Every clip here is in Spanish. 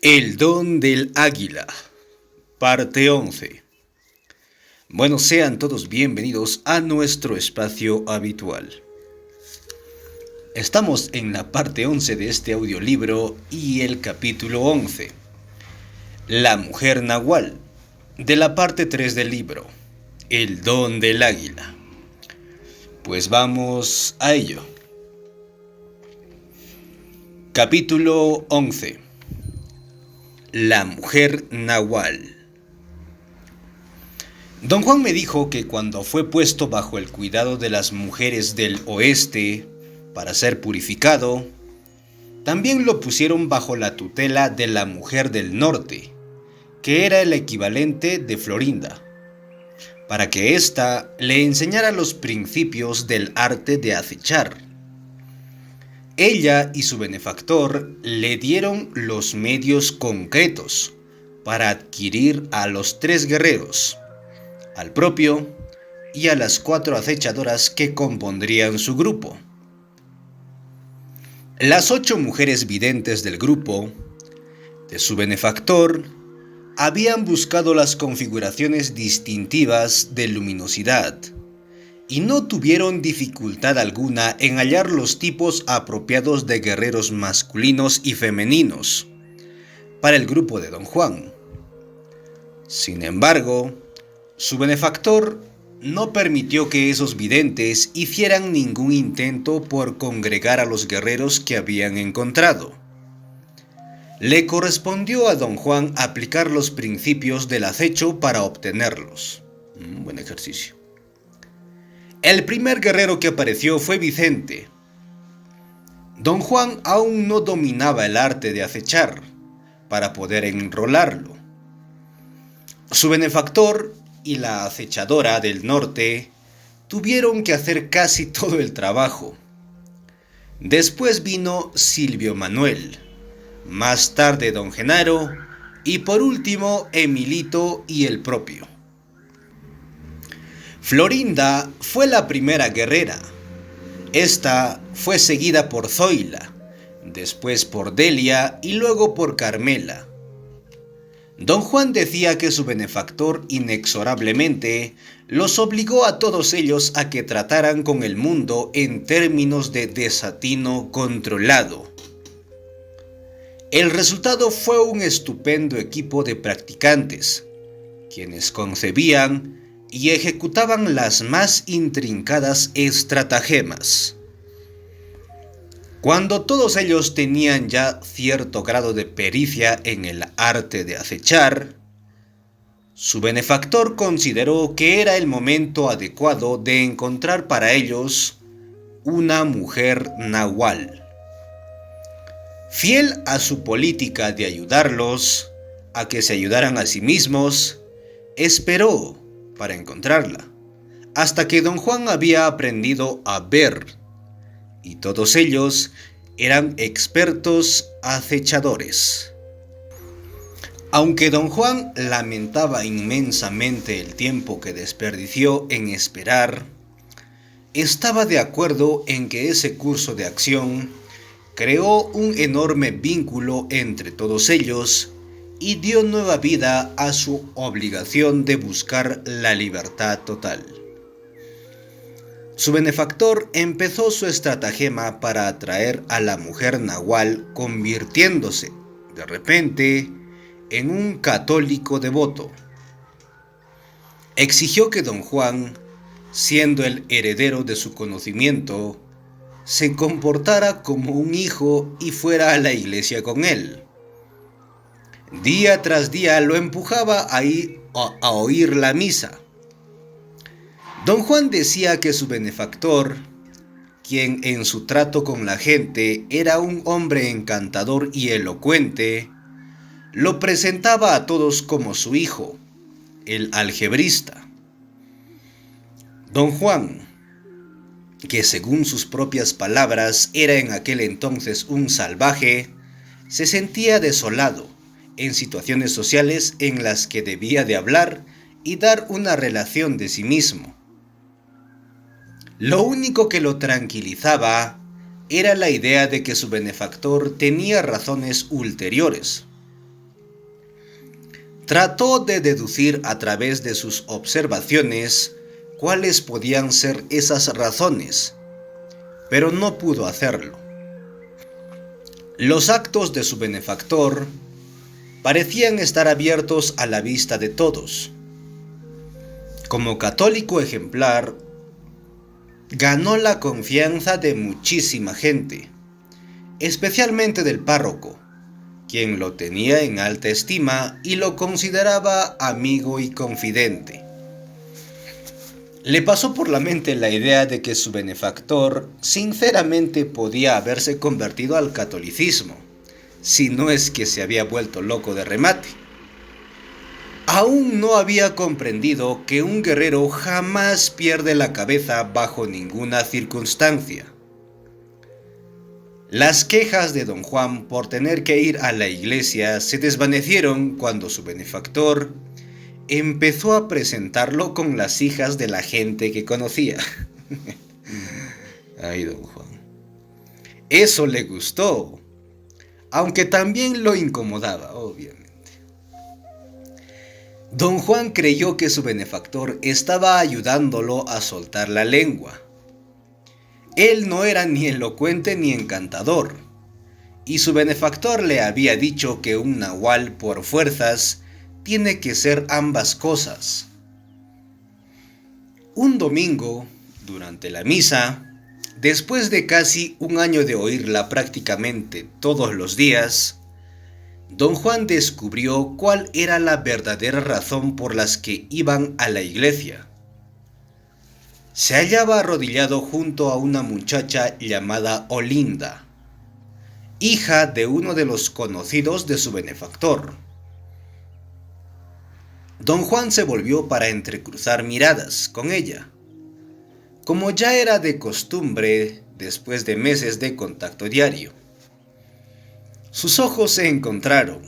El don del águila, parte 11. Bueno, sean todos bienvenidos a nuestro espacio habitual. Estamos en la parte 11 de este audiolibro y el capítulo 11. La mujer nahual, de la parte 3 del libro, El don del águila. Pues vamos a ello. Capítulo 11. La mujer nahual. Don Juan me dijo que cuando fue puesto bajo el cuidado de las mujeres del oeste para ser purificado, también lo pusieron bajo la tutela de la mujer del norte, que era el equivalente de Florinda, para que ésta le enseñara los principios del arte de acechar. Ella y su benefactor le dieron los medios concretos para adquirir a los 3 guerreros, al propio y a las 4 acechadoras que compondrían su grupo. Las 8 mujeres videntes del grupo, de su benefactor, habían buscado las configuraciones distintivas de luminosidad, y no tuvieron dificultad alguna en hallar los tipos apropiados de guerreros masculinos y femeninos para el grupo de Don Juan. Sin embargo, su benefactor no permitió que esos videntes hicieran ningún intento por congregar a los guerreros que habían encontrado. Le correspondió a Don Juan aplicar los principios del acecho para obtenerlos. Buen ejercicio. El primer guerrero que apareció fue Vicente. Don Juan aún no dominaba el arte de acechar para poder enrolarlo. Su benefactor y la acechadora del norte tuvieron que hacer casi todo el trabajo. Después vino Silvio Manuel, más tarde Don Genaro y por último Emilito y el propio. Florinda fue la primera guerrera. Esta fue seguida por Zoila, después por Delia y luego por Carmela. Don Juan decía que su benefactor inexorablemente los obligó a todos ellos a que trataran con el mundo en términos de desatino controlado. El resultado fue un estupendo equipo de practicantes, quienes concebían y ejecutaban las más intrincadas estratagemas. Cuando todos ellos tenían ya cierto grado de pericia en el arte de acechar, su benefactor consideró que era el momento adecuado de encontrar para ellos una mujer nahual. Fiel a su política de ayudarlos a que se ayudaran a sí mismos, esperó para encontrarla, hasta que Don Juan había aprendido a ver, y todos ellos eran expertos acechadores. Aunque Don Juan lamentaba inmensamente el tiempo que desperdició en esperar, estaba de acuerdo en que ese curso de acción creó un enorme vínculo entre todos ellos y dio nueva vida a su obligación de buscar la libertad total. Su benefactor empezó su estratagema para atraer a la mujer nahual, convirtiéndose, de repente, en un católico devoto. Exigió que Don Juan, siendo el heredero de su conocimiento, se comportara como un hijo y fuera a la iglesia con él. Día tras día lo empujaba a oír la misa. Don Juan decía que su benefactor, quien en su trato con la gente era un hombre encantador y elocuente, lo presentaba a todos como su hijo, el algebrista. Don Juan, que según sus propias palabras era en aquel entonces un salvaje, se sentía desolado en situaciones sociales en las que debía de hablar y dar una relación de sí mismo. Lo único que lo tranquilizaba era la idea de que su benefactor tenía razones ulteriores, Trató de deducir a través de sus observaciones cuáles podían ser esas razones, pero no pudo hacerlo. Los actos de su benefactor parecían estar abiertos a la vista de todos. Como católico ejemplar, ganó la confianza de muchísima gente, especialmente del párroco, quien lo tenía en alta estima y lo consideraba amigo y confidente. Le pasó por la mente la idea de que su benefactor sinceramente podía haberse convertido al catolicismo, si no es que se había vuelto loco de remate. Aún no había comprendido que un guerrero jamás pierde la cabeza bajo ninguna circunstancia. Las quejas de don Juan por tener que ir a la iglesia se desvanecieron cuando su benefactor empezó a presentarlo con las hijas de la gente que conocía. Ay, don Juan. Eso le gustó, aunque también lo incomodaba, obviamente. Don Juan creyó que su benefactor estaba ayudándolo a soltar la lengua. Él no era ni elocuente ni encantador, y su benefactor le había dicho que un nahual por fuerzas tiene que ser ambas cosas. Un domingo, durante la misa, después de casi un año de oírla prácticamente todos los días, don Juan descubrió cuál era la verdadera razón por las que iban a la iglesia. Se hallaba arrodillado junto a una muchacha llamada Olinda, hija de uno de los conocidos de su benefactor. Don Juan se volvió para entrecruzar miradas con ella, como ya era de costumbre después de meses de contacto diario. Sus ojos se encontraron,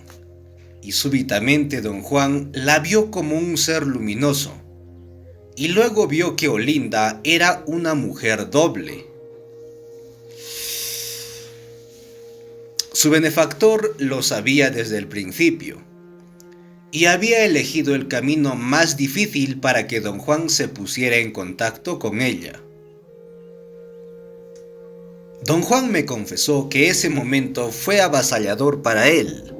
y súbitamente don Juan la vio como un ser luminoso, y luego vio que Olinda era una mujer doble. Su benefactor lo sabía desde el principio, y había elegido el camino más difícil para que don Juan se pusiera en contacto con ella. Don Juan me confesó que ese momento fue avasallador para él.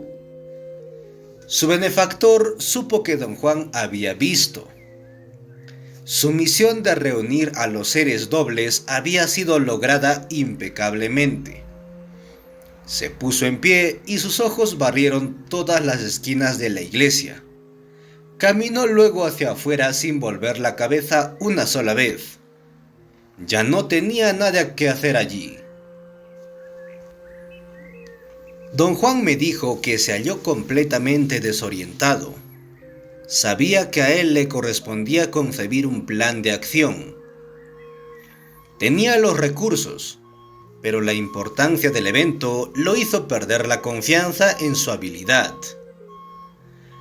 Su benefactor supo que don Juan había visto. Su misión de reunir a los seres dobles había sido lograda impecablemente. Se puso en pie y sus ojos barrieron todas las esquinas de la iglesia. Caminó luego hacia afuera sin volver la cabeza una sola vez. Ya no tenía nada que hacer allí. Don Juan me dijo que se halló completamente desorientado. Sabía que a él le correspondía concebir un plan de acción. Tenía los recursos, pero la importancia del evento lo hizo perder la confianza en su habilidad.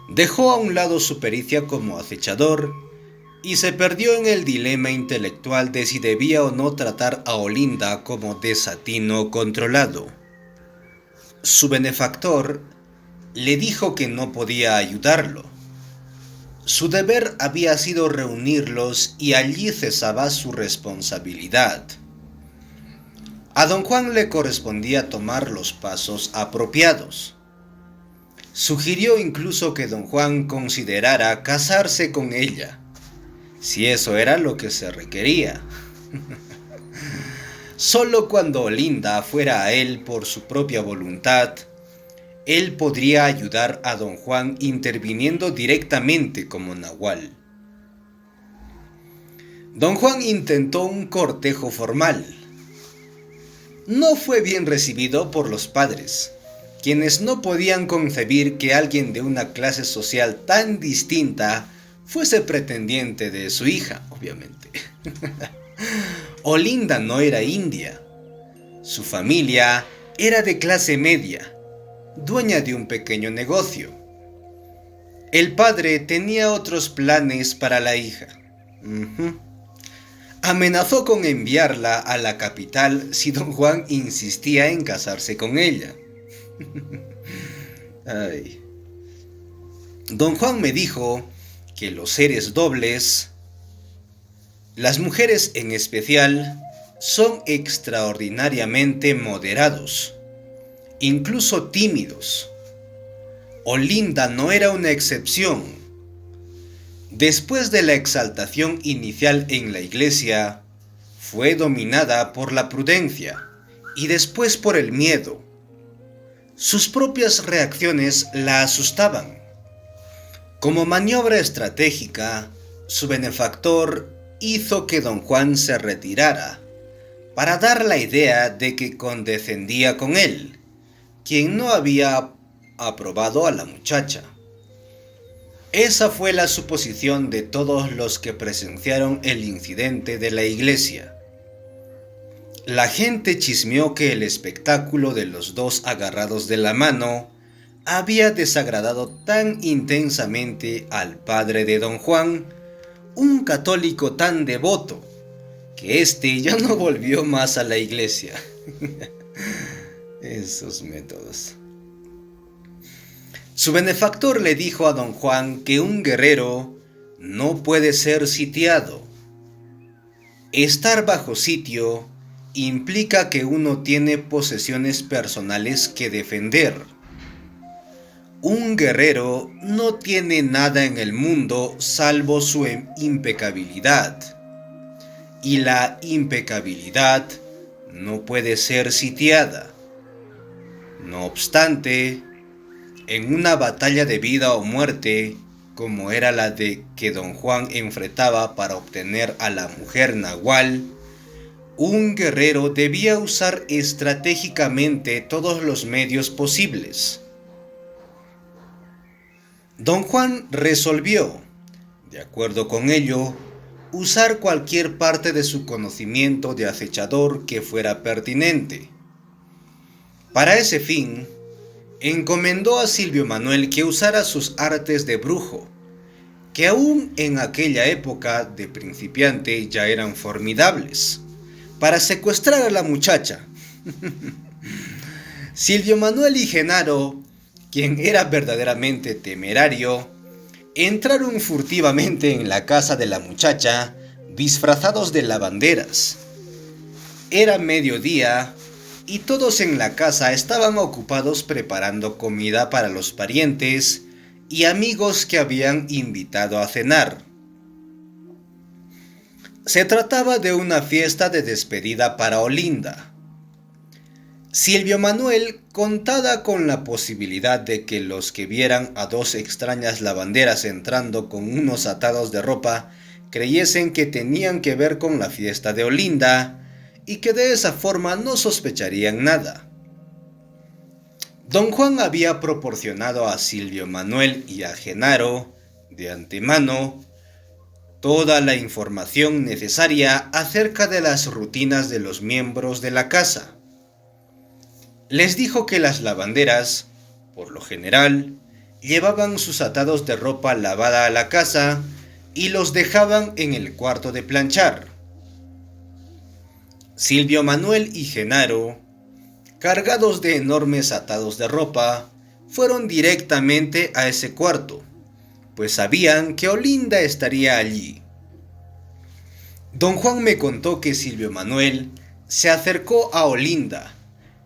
Dejó a un lado su pericia como acechador y se perdió en el dilema intelectual de si debía o no tratar a Olinda como desatino controlado. Su benefactor le dijo que no podía ayudarlo. Su deber había sido reunirlos y allí cesaba su responsabilidad. A don Juan le correspondía tomar los pasos apropiados. Sugirió incluso que don Juan considerara casarse con ella, si eso era lo que se requería. Solo cuando Olinda fuera a él por su propia voluntad, él podría ayudar a don Juan interviniendo directamente como nahual. Don Juan intentó un cortejo formal. No fue bien recibido por los padres, quienes no podían concebir que alguien de una clase social tan distinta fuese pretendiente de su hija, obviamente. Olinda no era india. Su familia era de clase media, dueña de un pequeño negocio. El padre tenía otros planes para la hija. Amenazó con enviarla a la capital si don Juan insistía en casarse con ella. Ay. Don Juan me dijo que los seres dobles, las mujeres en especial, son extraordinariamente moderados, incluso tímidos. Olinda no era una excepción. Después de la exaltación inicial en la iglesia, fue dominada por la prudencia y después por el miedo. Sus propias reacciones la asustaban. Como maniobra estratégica, su benefactor hizo que don Juan se retirara para dar la idea de que condescendía con él, quien no había aprobado a la muchacha. Esa fue la suposición de todos los que presenciaron el incidente de la iglesia. La gente chismeó que el espectáculo de los dos agarrados de la mano había desagradado tan intensamente al padre de don Juan, un católico tan devoto, que éste ya no volvió más a la iglesia. Esos métodos. Su benefactor le dijo a don Juan que un guerrero no puede ser sitiado. Estar bajo sitio implica que uno tiene posesiones personales que defender. Un guerrero no tiene nada en el mundo salvo su impecabilidad. Y la impecabilidad no puede ser sitiada. No obstante, en una batalla de vida o muerte, como era la de que don Juan enfrentaba para obtener a la mujer nahual, un guerrero debía usar estratégicamente todos los medios posibles. Don Juan resolvió, de acuerdo con ello, usar cualquier parte de su conocimiento de acechador que fuera pertinente. Para ese fin, encomendó a Silvio Manuel que usara sus artes de brujo, que aún en aquella época de principiante ya eran formidables, para secuestrar a la muchacha. Silvio Manuel y Genaro, quien era verdaderamente temerario, entraron furtivamente en la casa de la muchacha, disfrazados de lavanderas. Era mediodía y todos en la casa estaban ocupados preparando comida para los parientes y amigos que habían invitado a cenar. Se trataba de una fiesta de despedida para Olinda. Silvio Manuel, contada con la posibilidad de que los que vieran a dos extrañas lavanderas entrando con unos atados de ropa creyesen que tenían que ver con la fiesta de Olinda y que de esa forma no sospecharían nada. Don Juan había proporcionado a Silvio Manuel y a Genaro, de antemano, toda la información necesaria acerca de las rutinas de los miembros de la casa. Les dijo que las lavanderas, por lo general, llevaban sus atados de ropa lavada a la casa y los dejaban en el cuarto de planchar. Silvio Manuel y Genaro, cargados de enormes atados de ropa, fueron directamente a ese cuarto, pues sabían que Olinda estaría allí. Don Juan me contó que Silvio Manuel se acercó a Olinda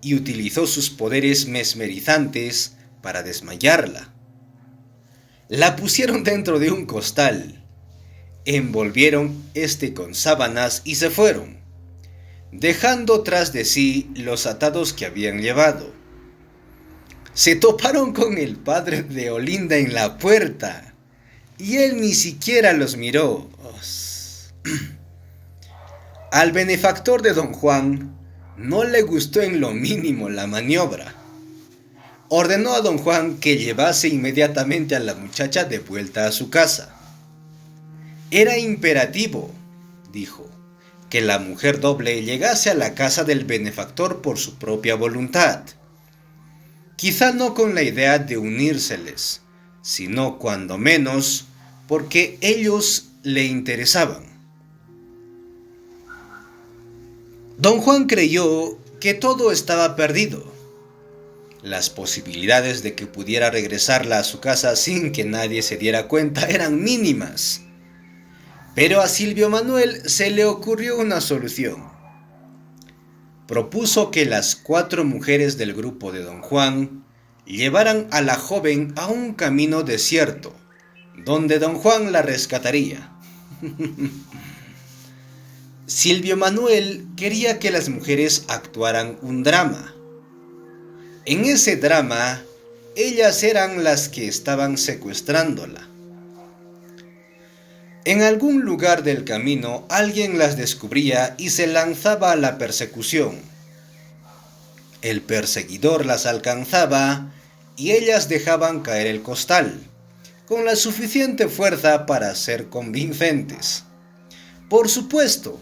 y utilizó sus poderes mesmerizantes para desmayarla. La pusieron dentro de un costal, envolvieron con sábanas y se fueron, dejando tras de sí los atados que habían llevado. Se toparon con el padre de Olinda en la puerta y él ni siquiera los miró. Al benefactor de don Juan no le gustó en lo mínimo la maniobra. Ordenó a don Juan que llevase inmediatamente a la muchacha de vuelta a su casa. Era imperativo, dijo, que la mujer doble llegase a la casa del benefactor por su propia voluntad. Quizá no con la idea de unírseles, sino cuando menos porque ellos le interesaban. Don Juan creyó que todo estaba perdido. Las posibilidades de que pudiera regresarla a su casa sin que nadie se diera cuenta eran mínimas. Pero a Silvio Manuel se le ocurrió una solución. Propuso que las 4 mujeres del grupo de Don Juan llevaran a la joven a un camino desierto, donde Don Juan la rescataría. Silvio Manuel quería que las mujeres actuaran un drama. En ese drama, ellas eran las que estaban secuestrándola. En algún lugar del camino alguien las descubría y se lanzaba a la persecución. El perseguidor las alcanzaba y ellas dejaban caer el costal, con la suficiente fuerza para ser convincentes. Por supuesto,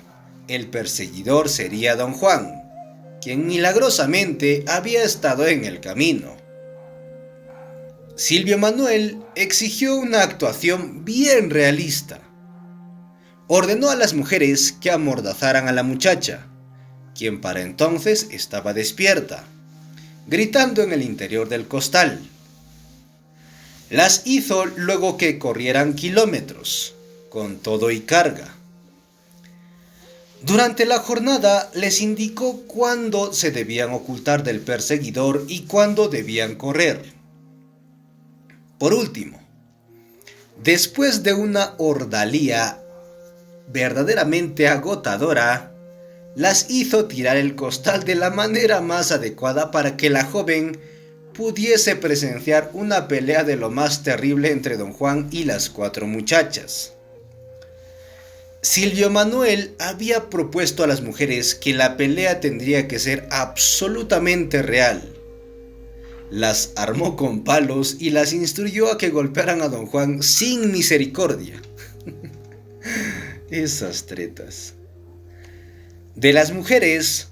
el perseguidor sería Don Juan, quien milagrosamente había estado en el camino. Silvio Manuel exigió una actuación bien realista. Ordenó a las mujeres que amordazaran a la muchacha, quien para entonces estaba despierta, gritando en el interior del costal. Las hizo luego que corrieran kilómetros, con todo y carga. Durante la jornada les indicó cuándo se debían ocultar del perseguidor y cuándo debían correr. Por último, después de una ordalía verdaderamente agotadora, las hizo tirar el costal de la manera más adecuada para que la joven pudiese presenciar una pelea de lo más terrible entre Don Juan y las 4 muchachas. Silvio Manuel había propuesto a las mujeres que la pelea tendría que ser absolutamente real. Las armó con palos y las instruyó a que golpearan a Don Juan sin misericordia. Esas tretas. De las mujeres,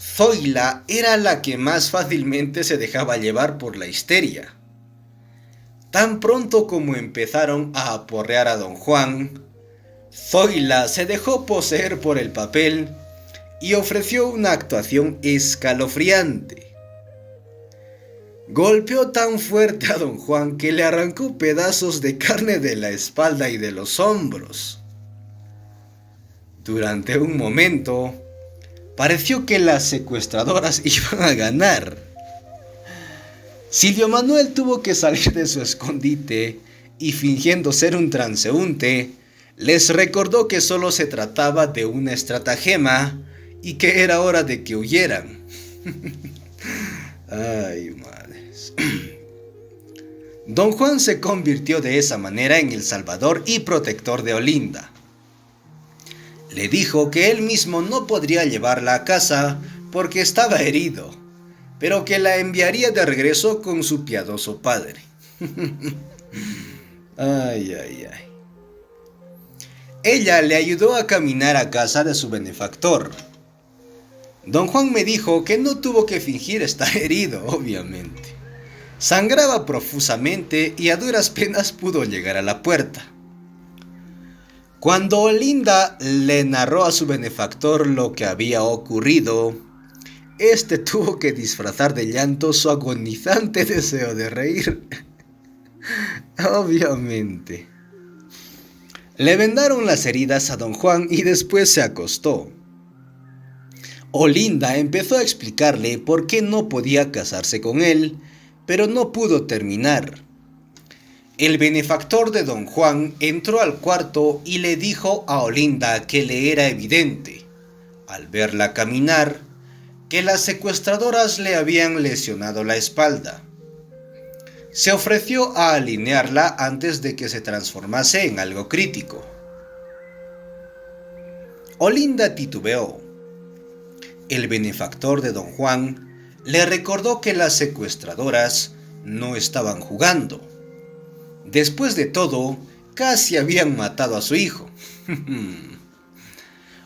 Zoila era la que más fácilmente se dejaba llevar por la histeria. Tan pronto como empezaron a aporrear a Don Juan, Zoila se dejó poseer por el papel y ofreció una actuación escalofriante. Golpeó tan fuerte a Don Juan que le arrancó pedazos de carne de la espalda y de los hombros. Durante un momento, pareció que las secuestradoras iban a ganar. Silvio Manuel tuvo que salir de su escondite y, fingiendo ser un transeúnte, les recordó que solo se trataba de una estratagema y que era hora de que huyeran. Ay, madres. Don Juan se convirtió de esa manera en el salvador y protector de Olinda. Le dijo que él mismo no podría llevarla a casa porque estaba herido, pero que la enviaría de regreso con su piadoso padre. Ay, ay, ay. Ella le ayudó a caminar a casa de su benefactor. Don Juan me dijo que no tuvo que fingir estar herido, obviamente. Sangraba profusamente y a duras penas pudo llegar a la puerta. Cuando Olinda le narró a su benefactor lo que había ocurrido, este tuvo que disfrazar de llanto su agonizante deseo de reír. Obviamente. Le vendaron las heridas a Don Juan y después se acostó. Olinda empezó a explicarle por qué no podía casarse con él, pero no pudo terminar. El benefactor de Don Juan entró al cuarto y le dijo a Olinda que le era evidente, al verla caminar, que las secuestradoras le habían lesionado la espalda. Se ofreció a alinearla antes de que se transformase en algo crítico. Olinda titubeó. El benefactor de Don Juan le recordó que las secuestradoras no estaban jugando. Después de todo, casi habían matado a su hijo.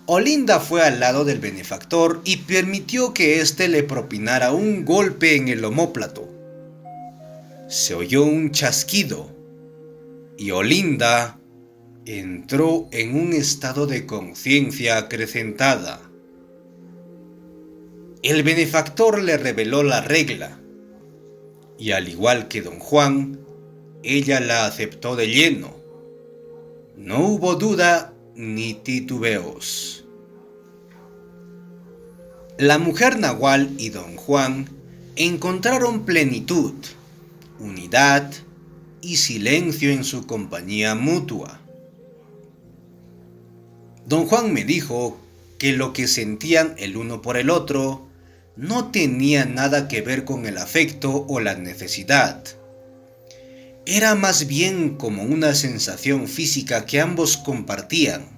Olinda fue al lado del benefactor y permitió que éste le propinara un golpe en el omóplato. Se oyó un chasquido y Olinda entró en un estado de conciencia acrecentada. El benefactor le reveló la regla y al igual que don Juan, ella la aceptó de lleno. No hubo duda ni titubeos. La mujer nahual y don Juan encontraron plenitud, unidad y silencio en su compañía mutua. Don Juan me dijo que lo que sentían el uno por el otro no tenía nada que ver con el afecto o la necesidad. Era más bien como una sensación física que ambos compartían.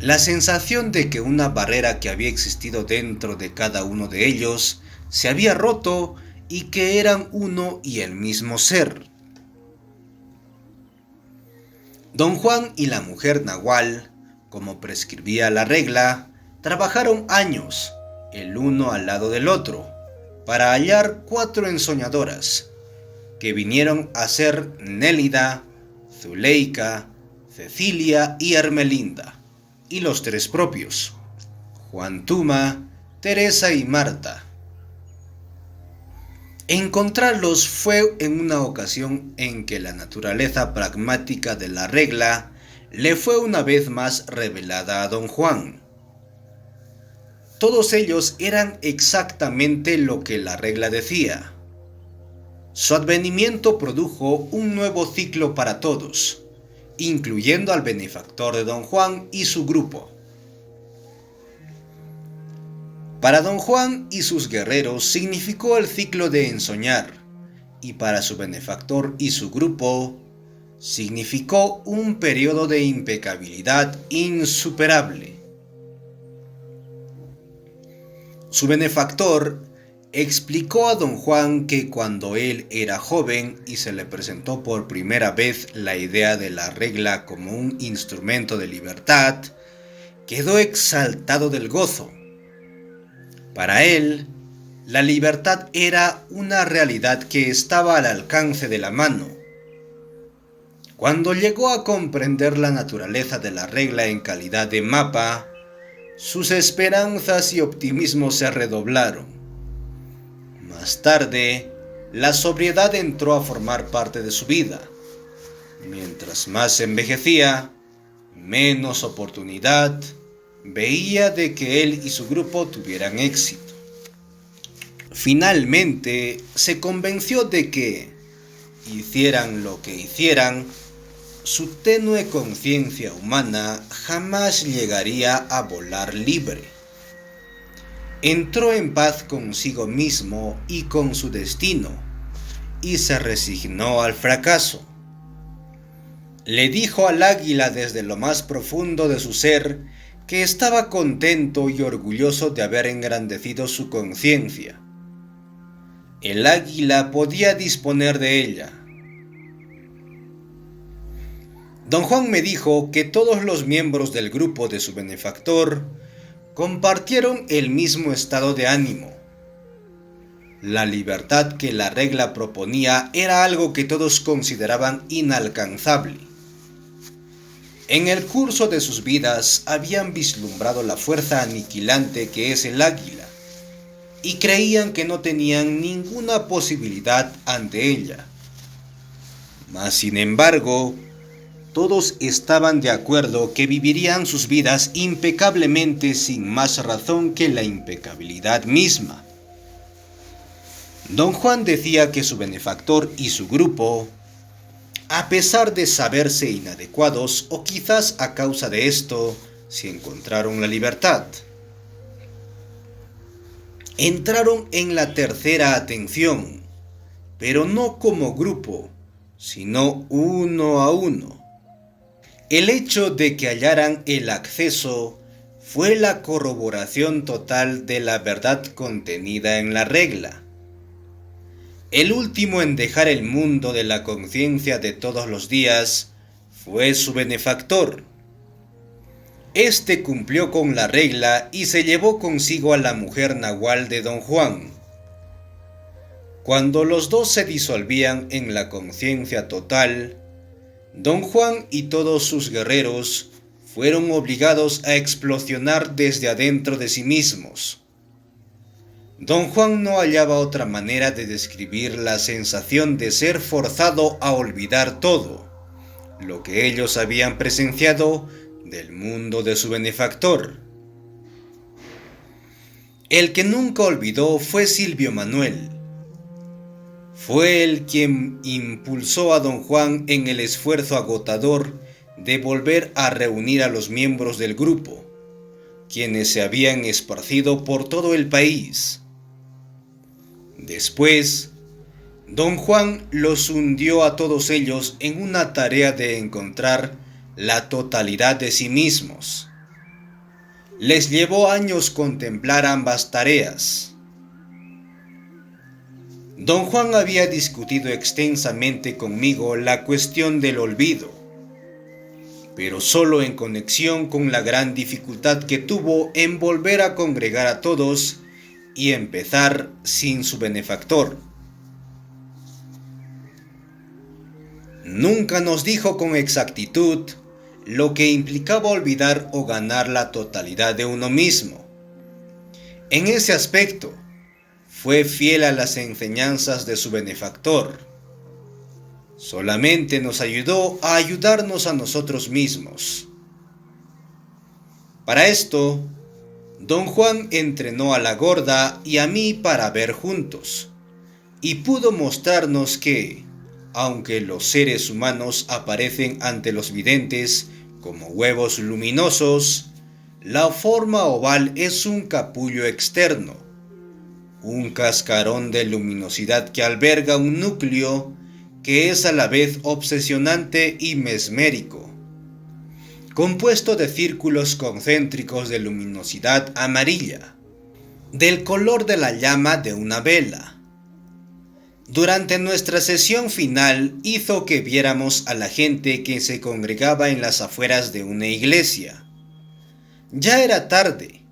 La sensación de que una barrera que había existido dentro de cada uno de ellos se había roto y que eran uno y el mismo ser. Don Juan y la mujer nahual, como prescribía la regla, trabajaron años, el uno al lado del otro, para hallar 4 ensoñadoras, que vinieron a ser Nélida, Zuleika, Cecilia y Ermelinda, y los 3 propios, Juan Tuma, Teresa y Marta. Encontrarlos fue en una ocasión en que la naturaleza pragmática de la regla le fue una vez más revelada a don Juan. Todos ellos eran exactamente lo que la regla decía. Su advenimiento produjo un nuevo ciclo para todos, incluyendo al benefactor de don Juan y su grupo. Para don Juan y sus guerreros significó el ciclo de ensoñar, y para su benefactor y su grupo significó un periodo de impecabilidad insuperable. Su benefactor explicó a don Juan que cuando él era joven y se le presentó por primera vez la idea de la regla como un instrumento de libertad, quedó exaltado del gozo. Para él, la libertad era una realidad que estaba al alcance de la mano. Cuando llegó a comprender la naturaleza de la regla en calidad de mapa, sus esperanzas y optimismo se redoblaron. Más tarde, la sobriedad entró a formar parte de su vida. Mientras más envejecía, menos oportunidad veía de que él y su grupo tuvieran éxito. Finalmente, se convenció de que, hicieran lo que hicieran, su tenue conciencia humana jamás llegaría a volar libre. Entró en paz consigo mismo y con su destino, y se resignó al fracaso. Le dijo al águila desde lo más profundo de su ser que estaba contento y orgulloso de haber engrandecido su conciencia. El águila podía disponer de ella. Don Juan me dijo que todos los miembros del grupo de su benefactor compartieron el mismo estado de ánimo. La libertad que la regla proponía era algo que todos consideraban inalcanzable. En el curso de sus vidas habían vislumbrado la fuerza aniquilante que es el águila, y creían que no tenían ninguna posibilidad ante ella. Mas sin embargo, todos estaban de acuerdo que vivirían sus vidas impecablemente sin más razón que la impecabilidad misma. Don Juan decía que su benefactor y su grupo, a pesar de saberse inadecuados o quizás a causa de esto, si encontraron la libertad, entraron en la tercera atención, pero no como grupo, sino uno a uno. El hecho de que hallaran el acceso fue la corroboración total de la verdad contenida en la regla. El último en dejar el mundo de la conciencia de todos los días fue su benefactor. Este cumplió con la regla y se llevó consigo a la mujer nahual de don Juan. Cuando los dos se disolvían en la conciencia total, don Juan y todos sus guerreros fueron obligados a explosionar desde adentro de sí mismos. Don Juan no hallaba otra manera de describir la sensación de ser forzado a olvidar todo lo que ellos habían presenciado del mundo de su benefactor. El que nunca olvidó fue Silvio Manuel. Fue él quien impulsó a don Juan en el esfuerzo agotador de volver a reunir a los miembros del grupo, quienes se habían esparcido por todo el país. Después, don Juan los hundió a todos ellos en una tarea de encontrar la totalidad de sí mismos. Les llevó años contemplar ambas tareas. Don Juan había discutido extensamente conmigo la cuestión del olvido, pero solo en conexión con la gran dificultad que tuvo en volver a congregar a todos y empezar sin su benefactor. Nunca nos dijo con exactitud lo que implicaba olvidar o ganar la totalidad de uno mismo. En ese aspecto, fue fiel a las enseñanzas de su benefactor. Solamente nos ayudó a ayudarnos a nosotros mismos. Para esto, don Juan entrenó a la gorda y a mí para ver juntos, y pudo mostrarnos que, aunque los seres humanos aparecen ante los videntes como huevos luminosos, la forma oval es un capullo externo, un cascarón de luminosidad que alberga un núcleo que es a la vez obsesionante y mesmérico, compuesto de círculos concéntricos de luminosidad amarilla, del color de la llama de una vela. Durante nuestra sesión final hizo que viéramos a la gente que se congregaba en las afueras de una iglesia. Ya era tarde,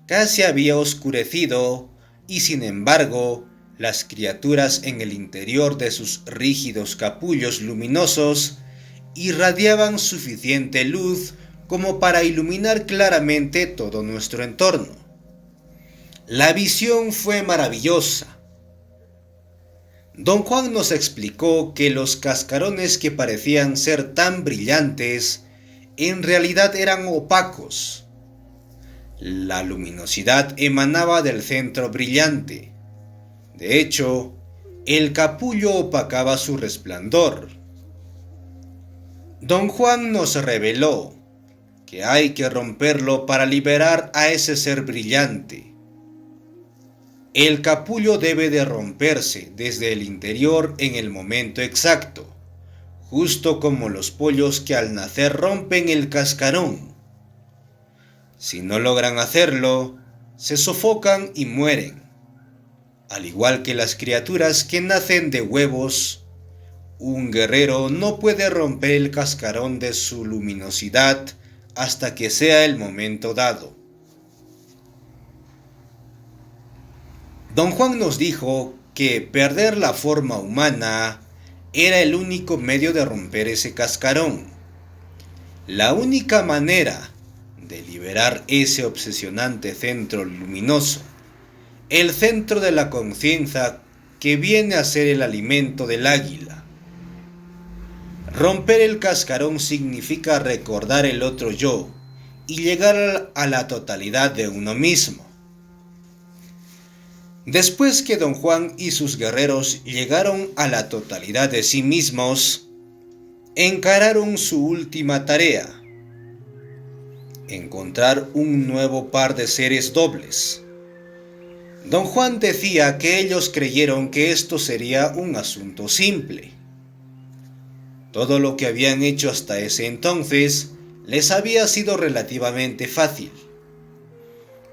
casi había oscurecido, y sin embargo, las criaturas en el interior de sus rígidos capullos luminosos irradiaban suficiente luz como para iluminar claramente todo nuestro entorno. La visión fue maravillosa. Don Juan nos explicó que los cascarones que parecían ser tan brillantes en realidad eran opacos. La luminosidad emanaba del centro brillante. De hecho, el capullo opacaba su resplandor. Don Juan nos reveló que hay que romperlo para liberar a ese ser brillante. El capullo debe de romperse desde el interior en el momento exacto, justo como los pollos que al nacer rompen el cascarón. Si no logran hacerlo, se sofocan y mueren. Al igual que las criaturas que nacen de huevos, un guerrero no puede romper el cascarón de su luminosidad hasta que sea el momento dado. Don Juan nos dijo que perder la forma humana era el único medio de romper ese cascarón. La única manera de liberar ese obsesionante centro luminoso, el centro de la conciencia que viene a ser el alimento del águila. Romper el cascarón significa recordar el otro yo y llegar a la totalidad de uno mismo. Después que don Juan y sus guerreros llegaron a la totalidad de sí mismos, encararon su última tarea: encontrar un nuevo par de seres dobles. Don Juan decía que ellos creyeron que esto sería un asunto simple. Todo lo que habían hecho hasta ese entonces les había sido relativamente fácil.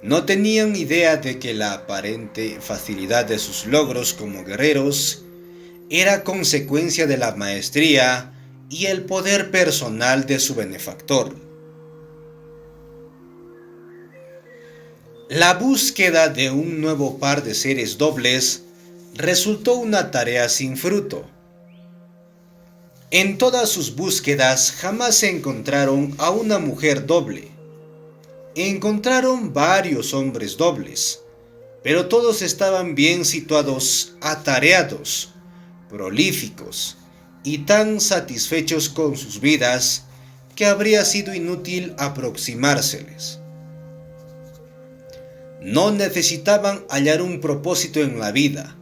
No tenían idea de que la aparente facilidad de sus logros como guerreros era consecuencia de la maestría y el poder personal de su benefactor. La búsqueda de un nuevo par de seres dobles resultó una tarea sin fruto. En todas sus búsquedas jamás encontraron a una mujer doble. Encontraron varios hombres dobles, pero todos estaban bien situados, atareados, prolíficos y tan satisfechos con sus vidas que habría sido inútil aproximárseles. No necesitaban hallar un propósito en la vida,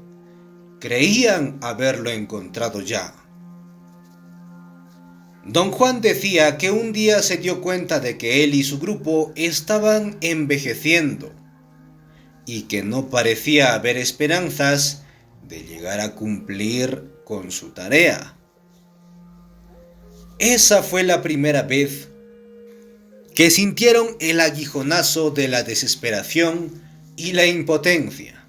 creían haberlo encontrado ya. Don Juan decía que un día se dio cuenta de que él y su grupo estaban envejeciendo y que no parecía haber esperanzas de llegar a cumplir con su tarea. Esa fue la primera vez que sintieron el aguijonazo de la desesperación y la impotencia.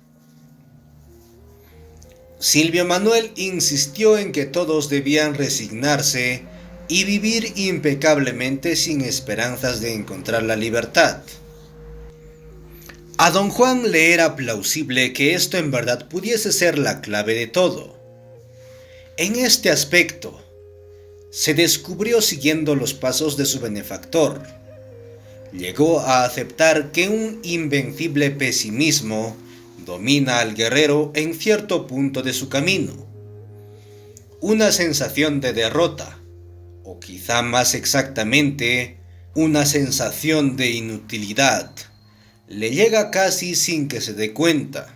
Silvio Manuel insistió en que todos debían resignarse y vivir impecablemente sin esperanzas de encontrar la libertad. A don Juan le era plausible que esto en verdad pudiese ser la clave de todo. En este aspecto, se descubrió siguiendo los pasos de su benefactor. Llegó a aceptar que un invencible pesimismo domina al guerrero en cierto punto de su camino. Una sensación de derrota, o quizá más exactamente, una sensación de inutilidad, le llega casi sin que se dé cuenta.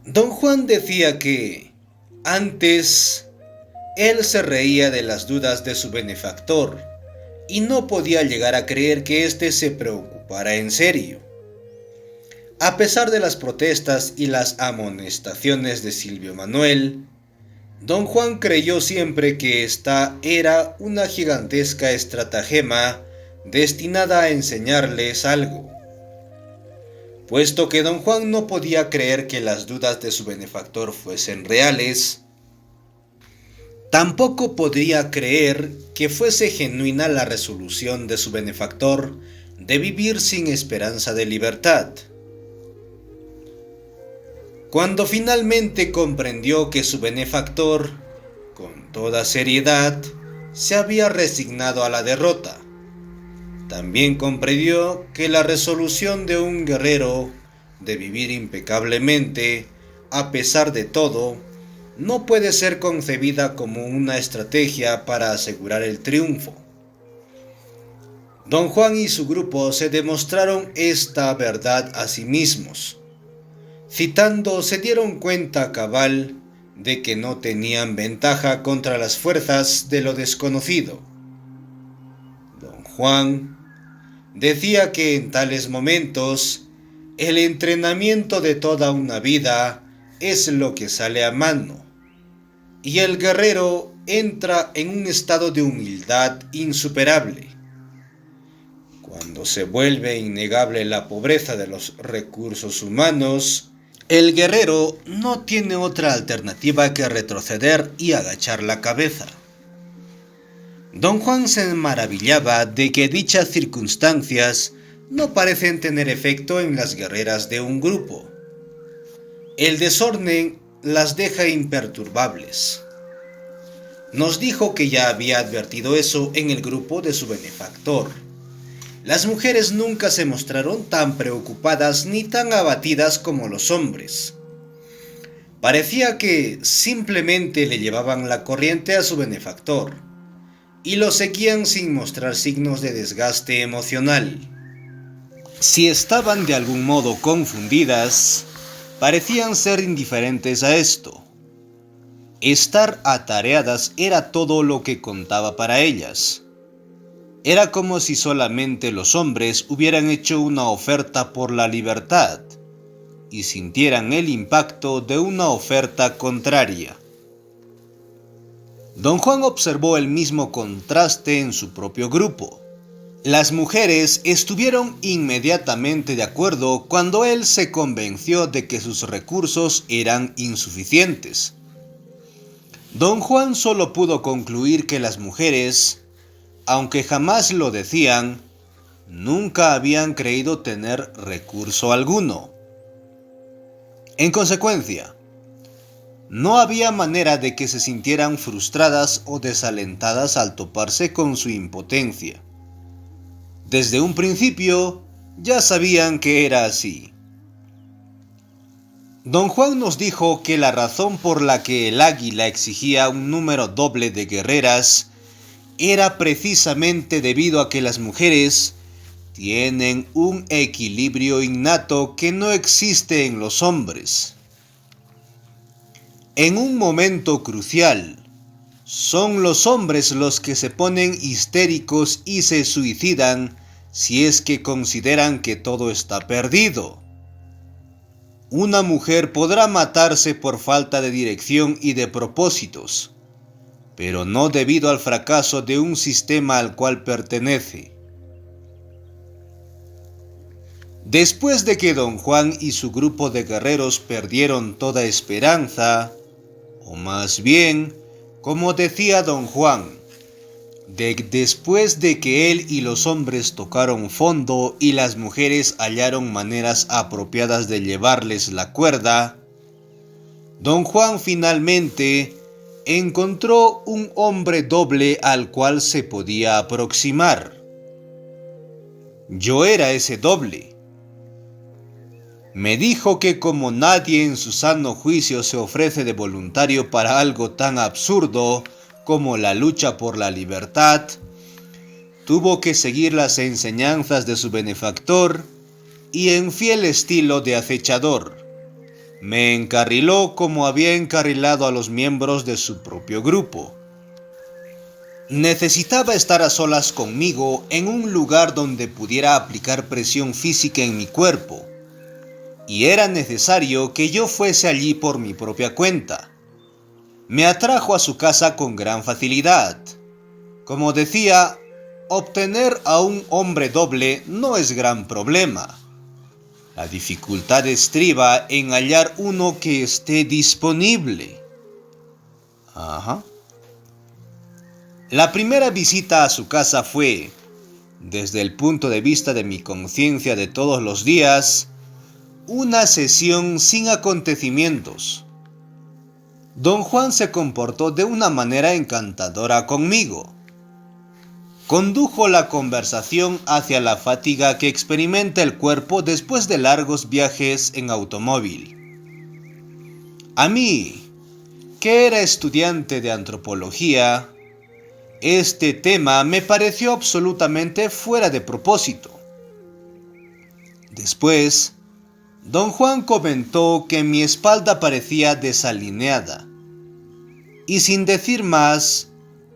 Don Juan decía que, antes, él se reía de las dudas de su benefactor y no podía llegar a creer que éste se preocupara en serio. A pesar de las protestas y las amonestaciones de Silvio Manuel, don Juan creyó siempre que esta era una gigantesca estratagema destinada a enseñarles algo. Puesto que don Juan no podía creer que las dudas de su benefactor fuesen reales, tampoco podía creer que fuese genuina la resolución de su benefactor de vivir sin esperanza de libertad. Cuando finalmente comprendió que su benefactor, con toda seriedad, se había resignado a la derrota, también comprendió que la resolución de un guerrero de vivir impecablemente, a pesar de todo, no puede ser concebida como una estrategia para asegurar el triunfo. Don Juan y su grupo se demostraron esta verdad a sí mismos. Citando, se dieron cuenta cabal de que no tenían ventaja contra las fuerzas de lo desconocido. Don Juan decía que en tales momentos el entrenamiento de toda una vida es lo que sale a mano, y el guerrero entra en un estado de humildad insuperable. Cuando se vuelve innegable la pobreza de los recursos humanos, el guerrero no tiene otra alternativa que retroceder y agachar la cabeza. Don Juan se maravillaba de que dichas circunstancias no parecen tener efecto en las guerreras de un grupo. El desorden las deja imperturbables. Nos dijo que ya había advertido eso en el grupo de su benefactor. Las mujeres nunca se mostraron tan preocupadas ni tan abatidas como los hombres. Parecía que simplemente le llevaban la corriente a su benefactor y lo seguían sin mostrar signos de desgaste emocional. Si estaban de algún modo confundidas, parecían ser indiferentes a esto. Estar atareadas era todo lo que contaba para ellas. Era como si solamente los hombres hubieran hecho una oferta por la libertad y sintieran el impacto de una oferta contraria. Don Juan observó el mismo contraste en su propio grupo. Las mujeres estuvieron inmediatamente de acuerdo cuando él se convenció de que sus recursos eran insuficientes. Don Juan solo pudo concluir que las mujeres, aunque jamás lo decían, nunca habían creído tener recurso alguno. En consecuencia, no había manera de que se sintieran frustradas o desalentadas al toparse con su impotencia. Desde un principio ya sabían que era así. Don Juan nos dijo que la razón por la que el águila exigía un número doble de guerreras era precisamente debido a que las mujeres tienen un equilibrio innato que no existe en los hombres. En un momento crucial, son los hombres los que se ponen histéricos y se suicidan si es que consideran que todo está perdido. Una mujer podrá matarse por falta de dirección y de propósitos, pero no debido al fracaso de un sistema al cual pertenece. Después de que Don Juan y su grupo de guerreros perdieron toda esperanza, o más bien, como decía Don Juan, después de que él y los hombres tocaron fondo y las mujeres hallaron maneras apropiadas de llevarles la cuerda, Don Juan finalmente encontró un hombre doble al cual se podía aproximar. Yo era ese doble. Me dijo que como nadie en su sano juicio se ofrece de voluntario para algo tan absurdo como la lucha por la libertad, tuvo que seguir las enseñanzas de su benefactor y en fiel estilo de acechador, me encarriló como había encarrilado a los miembros de su propio grupo. Necesitaba estar a solas conmigo en un lugar donde pudiera aplicar presión física en mi cuerpo, y era necesario que yo fuese allí por mi propia cuenta. Me atrajo a su casa con gran facilidad. Como decía, obtener a un hombre doble no es gran problema. La dificultad estriba en hallar uno que esté disponible. La primera visita a su casa fue, desde el punto de vista de mi conciencia de todos los días, una sesión sin acontecimientos. Don Juan se comportó de una manera encantadora conmigo. Condujo la conversación hacia la fatiga que experimenta el cuerpo después de largos viajes en automóvil. A mí, que era estudiante de antropología, este tema me pareció absolutamente fuera de propósito. Después, Don Juan comentó que mi espalda parecía desalineada, y sin decir más,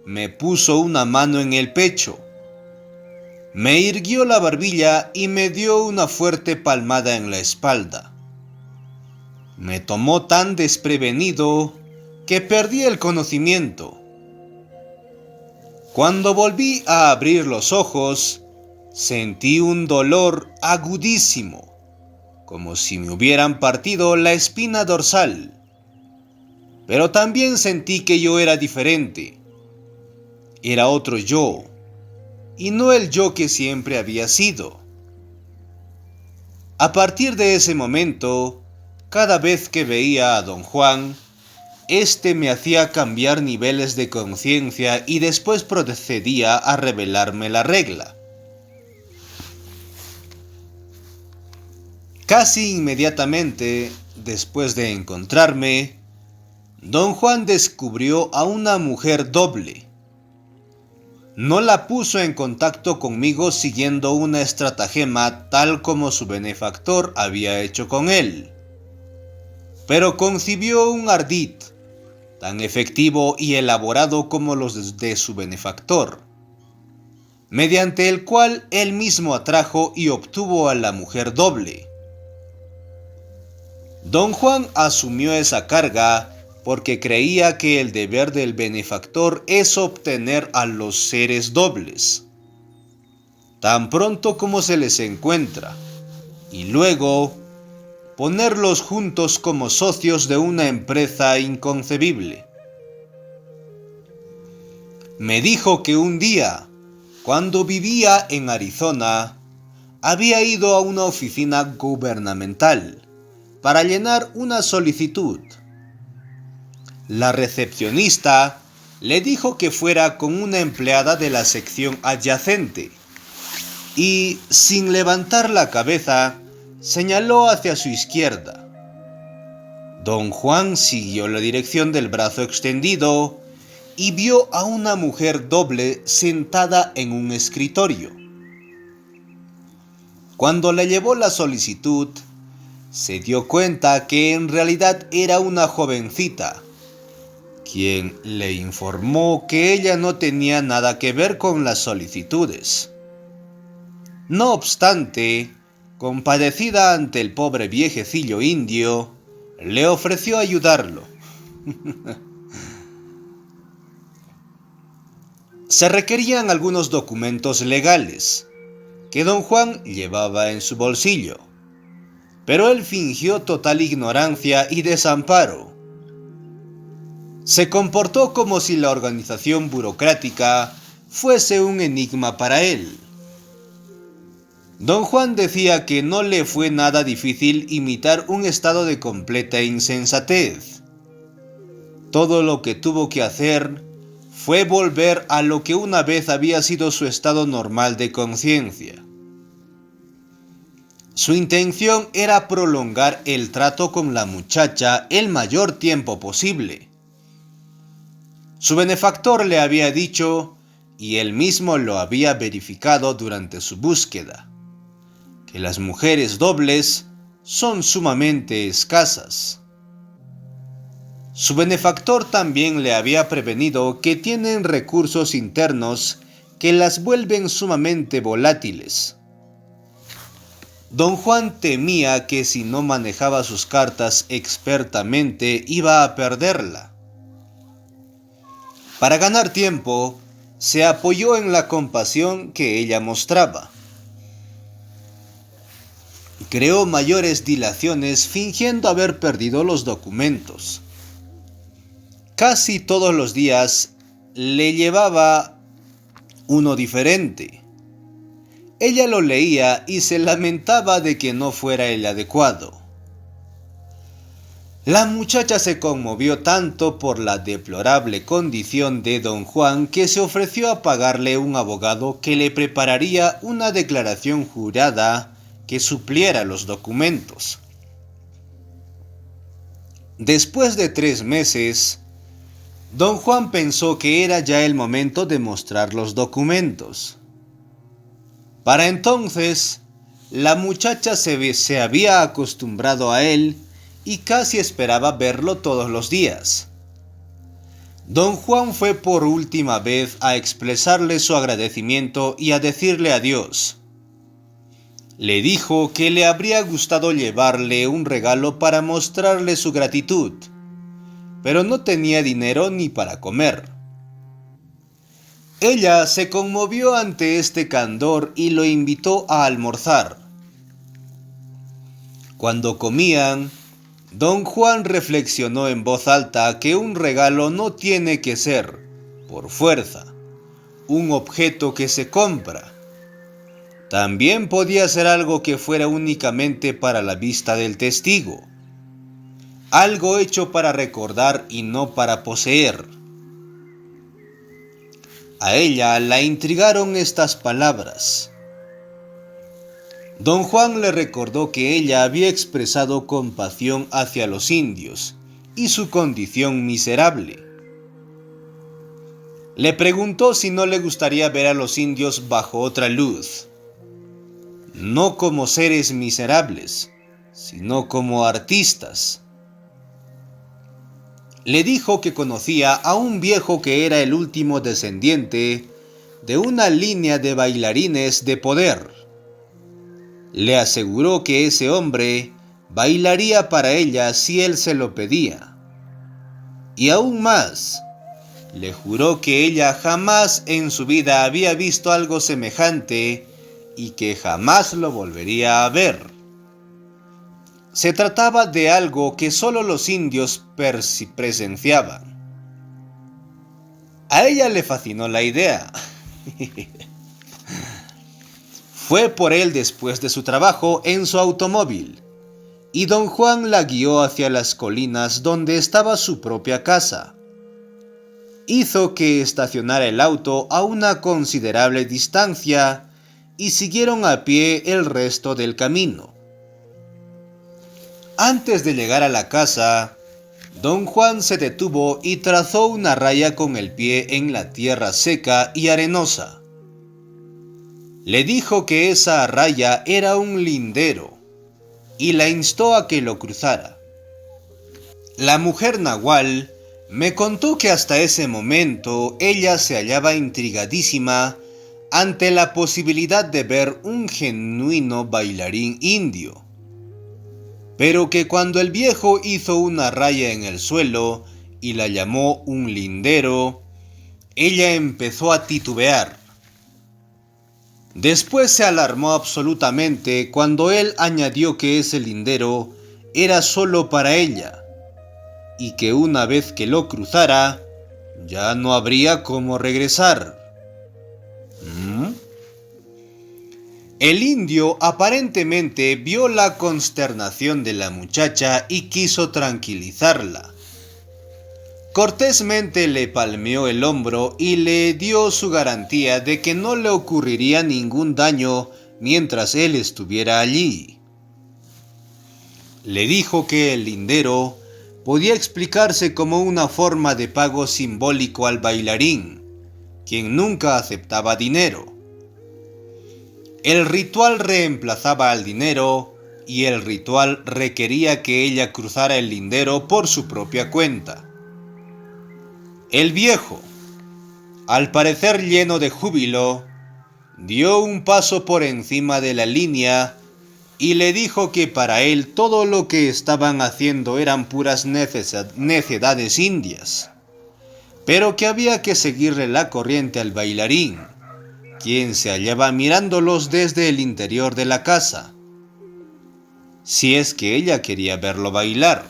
me puso una mano en el pecho, me irguió la barbilla y me dio una fuerte palmada en la espalda. Me tomó tan desprevenido que perdí el conocimiento. Cuando volví a abrir los ojos, sentí un dolor agudísimo, como si me hubieran partido la espina dorsal. Pero también sentí que yo era diferente. Era otro yo, y no el yo que siempre había sido. A partir de ese momento, cada vez que veía a Don Juan, este me hacía cambiar niveles de conciencia y después procedía a revelarme la regla. Casi inmediatamente después de encontrarme, Don Juan descubrió a una mujer doble. No la puso en contacto conmigo siguiendo una estratagema tal como su benefactor había hecho con él, pero concibió un ardid tan efectivo y elaborado como los de su benefactor, mediante el cual él mismo atrajo y obtuvo a la mujer doble. Don Juan asumió esa carga porque creía que el deber del benefactor es obtener a los seres dobles, tan pronto como se les encuentra, y luego ponerlos juntos como socios de una empresa inconcebible. Me dijo que un día, cuando vivía en Arizona, había ido a una oficina gubernamental para llenar una solicitud. La recepcionista le dijo que fuera con una empleada de la sección adyacente y, sin levantar la cabeza, señaló hacia su izquierda. Don Juan siguió la dirección del brazo extendido y vio a una mujer doble sentada en un escritorio. Cuando le llevó la solicitud, se dio cuenta que en realidad era una jovencita, quien le informó que ella no tenía nada que ver con las solicitudes. No obstante, compadecida ante el pobre viejecillo indio, le ofreció ayudarlo. Se requerían algunos documentos legales que don Juan llevaba en su bolsillo, pero él fingió total ignorancia y desamparo. Se comportó como si la organización burocrática fuese un enigma para él. Don Juan decía que no le fue nada difícil imitar un estado de completa insensatez. Todo lo que tuvo que hacer fue volver a lo que una vez había sido su estado normal de conciencia. Su intención era prolongar el trato con la muchacha el mayor tiempo posible. Su benefactor le había dicho, y él mismo lo había verificado durante su búsqueda, que las mujeres dobles son sumamente escasas. Su benefactor también le había prevenido que tienen recursos internos que las vuelven sumamente volátiles. Don Juan temía que si no manejaba sus cartas expertamente iba a perderla. Para ganar tiempo, se apoyó en la compasión que ella mostraba. Creó mayores dilaciones fingiendo haber perdido los documentos. Casi todos los días le llevaba uno diferente. Ella lo leía y se lamentaba de que no fuera el adecuado. La muchacha se conmovió tanto por la deplorable condición de don Juan que se ofreció a pagarle un abogado que le prepararía una declaración jurada que supliera los documentos. Después de 3 meses, don Juan pensó que era ya el momento de mostrar los documentos. Para entonces, la muchacha se había acostumbrado a él y casi esperaba verlo todos los días. Don Juan fue por última vez a expresarle su agradecimiento y a decirle adiós. Le dijo que le habría gustado llevarle un regalo para mostrarle su gratitud, pero no tenía dinero ni para comer. Ella se conmovió ante este candor y lo invitó a almorzar. Cuando comían, don Juan reflexionó en voz alta que un regalo no tiene que ser, por fuerza, un objeto que se compra. También podía ser algo que fuera únicamente para la vista del testigo, algo hecho para recordar y no para poseer. A ella la intrigaron estas palabras. Don Juan le recordó que ella había expresado compasión hacia los indios y su condición miserable. Le preguntó si no le gustaría ver a los indios bajo otra luz, no como seres miserables, sino como artistas. Le dijo que conocía a un viejo que era el último descendiente de una línea de bailarines de poder. Le aseguró que ese hombre bailaría para ella si él se lo pedía. Y aún más, le juró que ella jamás en su vida había visto algo semejante y que jamás lo volvería a ver. Se trataba de algo que solo los indios presenciaban. A ella le fascinó la idea. Fue por él después de su trabajo en su automóvil, y don Juan la guió hacia las colinas donde estaba su propia casa. Hizo que estacionara el auto a una considerable distancia y siguieron a pie el resto del camino. Antes de llegar a la casa, don Juan se detuvo y trazó una raya con el pie en la tierra seca y arenosa. Le dijo que esa raya era un lindero y la instó a que lo cruzara. La mujer nahual me contó que hasta ese momento ella se hallaba intrigadísima ante la posibilidad de ver un genuino bailarín indio, pero que cuando el viejo hizo una raya en el suelo y la llamó un lindero, ella empezó a titubear. Después se alarmó absolutamente cuando él añadió que ese lindero era solo para ella y que una vez que lo cruzara ya no habría cómo regresar. El indio aparentemente vio la consternación de la muchacha y quiso tranquilizarla. Cortésmente le palmeó el hombro y le dio su garantía de que no le ocurriría ningún daño mientras él estuviera allí. Le dijo que el lindero podía explicarse como una forma de pago simbólico al bailarín, quien nunca aceptaba dinero. El ritual reemplazaba al dinero y el ritual requería que ella cruzara el lindero por su propia cuenta. El viejo, al parecer lleno de júbilo, dio un paso por encima de la línea y le dijo que para él todo lo que estaban haciendo eran puras necedades indias, pero que había que seguirle la corriente al bailarín, quien se hallaba mirándolos desde el interior de la casa, si es que ella quería verlo bailar.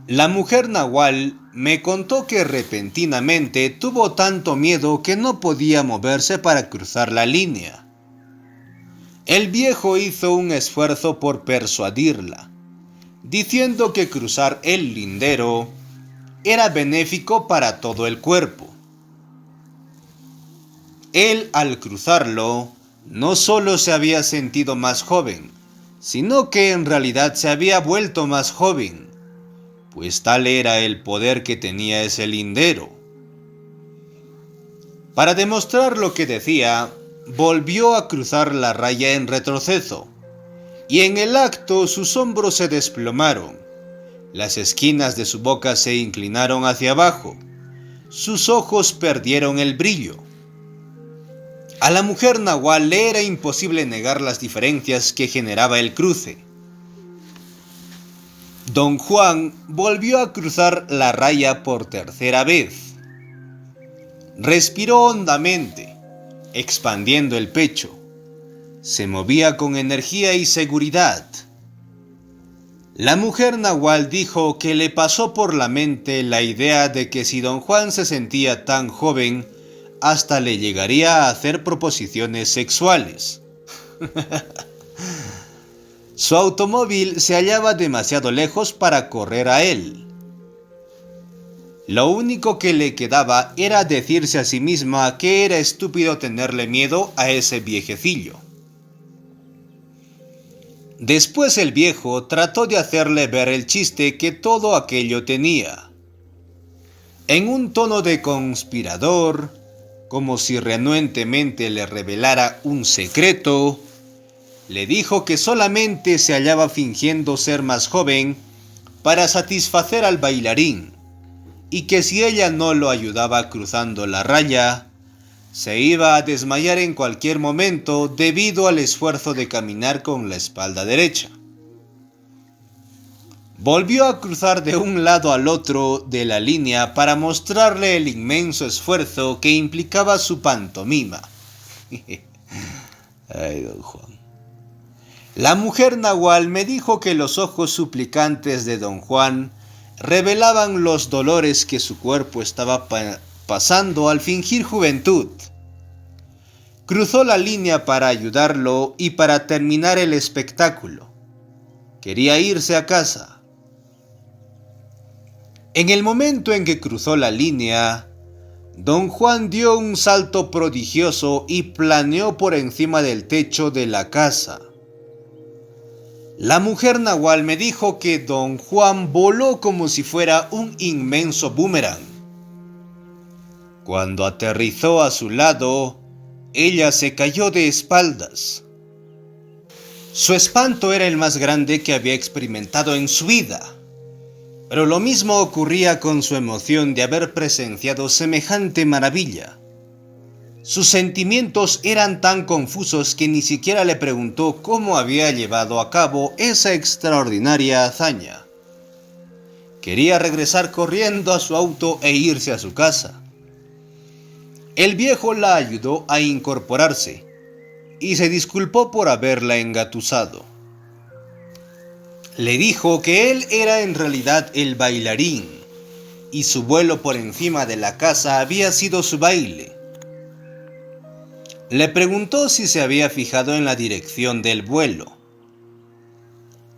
La mujer nahual me contó que repentinamente tuvo tanto miedo que no podía moverse para cruzar la línea. El viejo hizo un esfuerzo por persuadirla, diciendo que cruzar el lindero era benéfico para todo el cuerpo. Él, al cruzarlo, no solo se había sentido más joven, sino que en realidad se había vuelto más joven, pues tal era el poder que tenía ese lindero. Para demostrar lo que decía, volvió a cruzar la raya en retroceso, y en el acto sus hombros se desplomaron, las esquinas de su boca se inclinaron hacia abajo, sus ojos perdieron el brillo. A la mujer nahual le era imposible negar las diferencias que generaba el cruce. Don Juan volvió a cruzar la raya por tercera vez. Respiró hondamente, expandiendo el pecho. Se movía con energía y seguridad. La mujer nahual dijo que le pasó por la mente la idea de que si don Juan se sentía tan joven, hasta le llegaría a hacer proposiciones sexuales. Su automóvil se hallaba demasiado lejos para correr a él. Lo único que le quedaba era decirse a sí misma que era estúpido tenerle miedo a ese viejecillo. Después el viejo trató de hacerle ver el chiste que todo aquello tenía. En un tono de conspirador, como si renuentemente le revelara un secreto, le dijo que solamente se hallaba fingiendo ser más joven para satisfacer al bailarín, y que si ella no lo ayudaba cruzando la raya, se iba a desmayar en cualquier momento debido al esfuerzo de caminar con la espalda derecha. Volvió a cruzar de un lado al otro de la línea para mostrarle el inmenso esfuerzo que implicaba su pantomima. Ay, don Juan. La mujer nahual me dijo que los ojos suplicantes de don Juan revelaban los dolores que su cuerpo estaba pasando al fingir juventud. Cruzó la línea para ayudarlo y para terminar el espectáculo. Quería irse a casa. En el momento en que cruzó la línea, don Juan dio un salto prodigioso y planeó por encima del techo de la casa. La mujer nahual me dijo que don Juan voló como si fuera un inmenso boomerang. Cuando aterrizó a su lado, ella se cayó de espaldas. Su espanto era el más grande que había experimentado en su vida, pero lo mismo ocurría con su emoción de haber presenciado semejante maravilla. Sus sentimientos eran tan confusos que ni siquiera le preguntó cómo había llevado a cabo esa extraordinaria hazaña. Quería regresar corriendo a su auto e irse a su casa. El viejo la ayudó a incorporarse y se disculpó por haberla engatusado. Le dijo que él era en realidad el bailarín y su vuelo por encima de la casa había sido su baile. Le preguntó si se había fijado en la dirección del vuelo.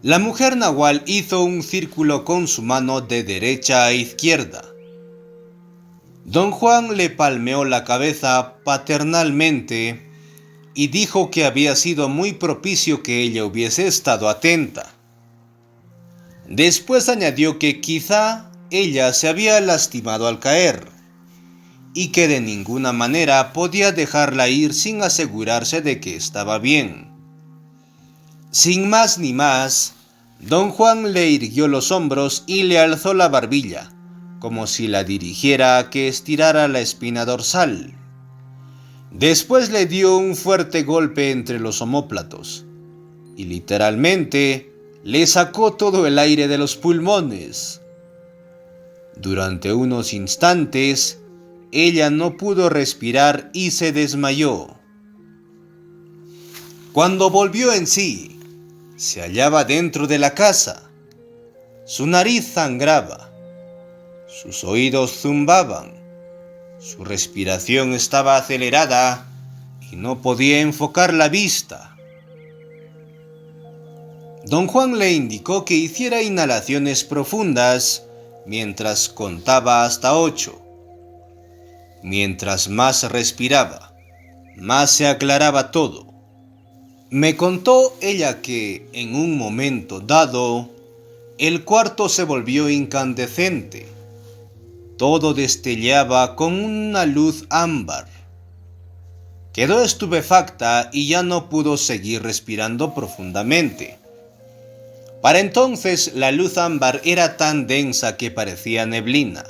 La mujer nahual hizo un círculo con su mano de derecha a izquierda. Don Juan le palmeó la cabeza paternalmente y dijo que había sido muy propicio que ella hubiese estado atenta. Después añadió que quizá ella se había lastimado al caer y que de ninguna manera podía dejarla ir sin asegurarse de que estaba bien. Sin más ni más, don Juan le irguió los hombros y le alzó la barbilla, como si la dirigiera a que estirara la espina dorsal. Después le dio un fuerte golpe entre los omóplatos y literalmente le sacó todo el aire de los pulmones. Durante unos instantes, ella no pudo respirar y se desmayó. Cuando volvió en sí, se hallaba dentro de la casa. Su nariz sangraba, sus oídos zumbaban, su respiración estaba acelerada y no podía enfocar la vista. Don Juan le indicó que hiciera inhalaciones profundas mientras contaba hasta 8. Mientras más respiraba, más se aclaraba todo. Me contó ella que, en un momento dado, el cuarto se volvió incandescente. Todo destellaba con una luz ámbar. Quedó estupefacta y ya no pudo seguir respirando profundamente. Para entonces la luz ámbar era tan densa que parecía neblina.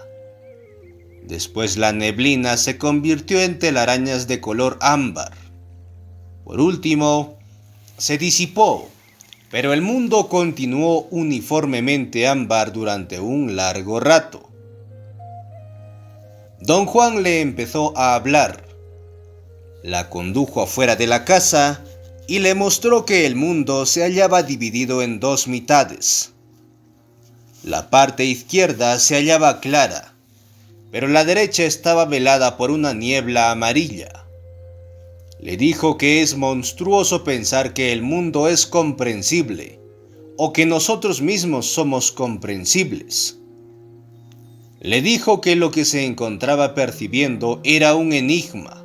Después la neblina se convirtió en telarañas de color ámbar. Por último, se disipó, pero el mundo continuó uniformemente ámbar durante un largo rato. Don Juan le empezó a hablar. La condujo afuera de la casa y le mostró que el mundo se hallaba dividido en 2 mitades. La parte izquierda se hallaba clara, pero la derecha estaba velada por una niebla amarilla. Le dijo que es monstruoso pensar que el mundo es comprensible, o que nosotros mismos somos comprensibles. Le dijo que lo que se encontraba percibiendo era un enigma,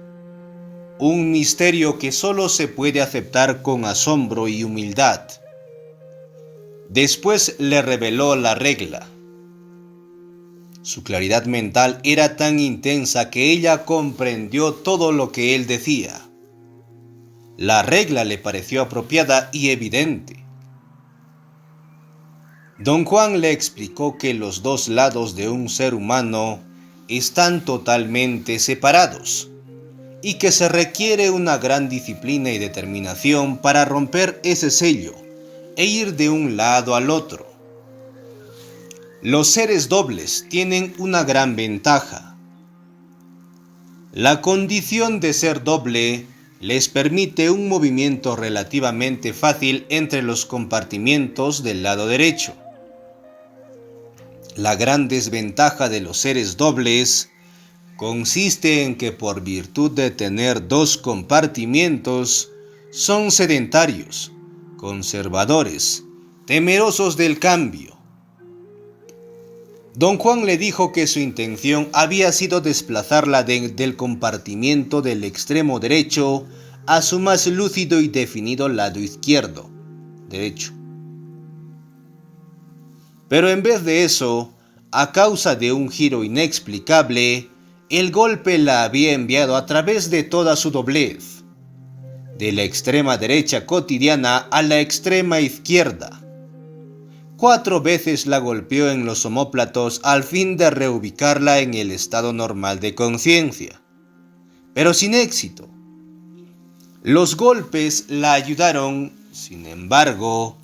un misterio que solo se puede aceptar con asombro y humildad. Después le reveló la regla. Su claridad mental era tan intensa que ella comprendió todo lo que él decía. La regla le pareció apropiada y evidente. Don Juan le explicó que los 2 lados de un ser humano están totalmente separados y que se requiere una gran disciplina y determinación para romper ese sello e ir de un lado al otro. Los seres dobles tienen una gran ventaja. La condición de ser doble les permite un movimiento relativamente fácil entre los compartimientos del lado derecho. La gran desventaja de los seres dobles consiste en que por virtud de tener 2 compartimientos, son sedentarios, conservadores, temerosos del cambio. Don Juan le dijo que su intención había sido desplazarla del compartimiento del extremo derecho a su más lúcido y definido lado izquierdo, derecho. Pero en vez de eso, a causa de un giro inexplicable, el golpe la había enviado a través de toda su doblez, de la extrema derecha cotidiana a la extrema izquierda. 4 veces la golpeó en los omóplatos al fin de reubicarla en el estado normal de conciencia, pero sin éxito. Los golpes la ayudaron, sin embargo,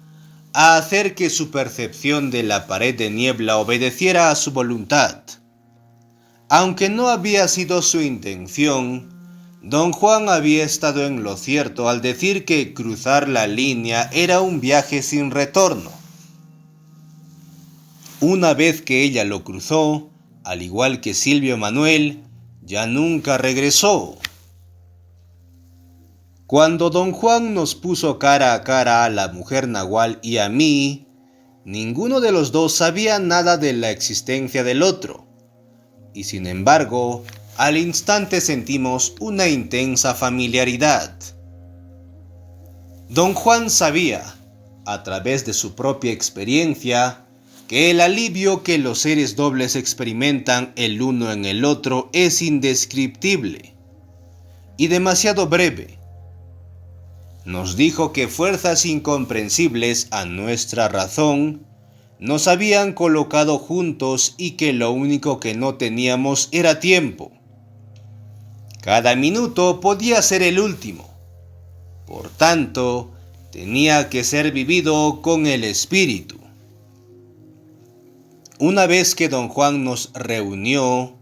a hacer que su percepción de la pared de niebla obedeciera a su voluntad. Aunque no había sido su intención, don Juan había estado en lo cierto al decir que cruzar la línea era un viaje sin retorno. Una vez que ella lo cruzó, al igual que Silvio Manuel, ya nunca regresó. Cuando don Juan nos puso cara a cara a la mujer nahual y a mí, ninguno de los dos sabía nada de la existencia del otro, y sin embargo, al instante sentimos una intensa familiaridad. Don Juan sabía, a través de su propia experiencia, que el alivio que los seres dobles experimentan el uno en el otro es indescriptible y demasiado breve. Nos dijo que fuerzas incomprensibles a nuestra razón nos habían colocado juntos y que lo único que no teníamos era tiempo. Cada minuto podía ser el último. Por tanto, tenía que ser vivido con el espíritu. Una vez que don Juan nos reunió,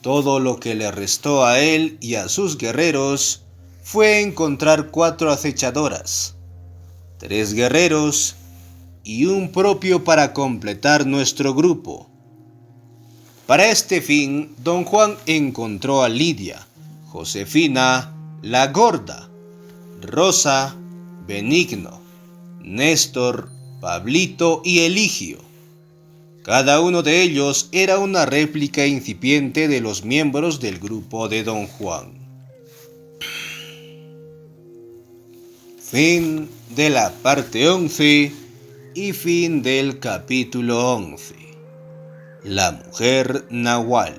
todo lo que le restó a él y a sus guerreros fue encontrar 4 acechadoras, 3 guerreros y un propio para completar nuestro grupo. Para este fin, don Juan encontró a Lidia, Josefina, la Gorda, Rosa, Benigno, Néstor, Pablito y Eligio. Cada uno de ellos era una réplica incipiente de los miembros del grupo de don Juan. Fin de la parte 11 y fin del capítulo 11. La mujer nahual.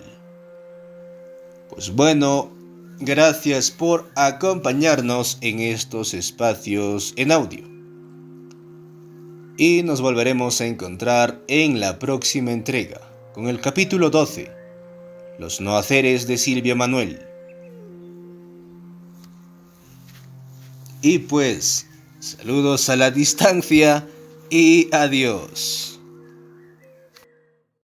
Pues bueno, gracias por acompañarnos en estos espacios en audio. Y nos volveremos a encontrar en la próxima entrega, con el capítulo 12, Los no haceres de Silvio Manuel. Y pues, saludos a la distancia y adiós.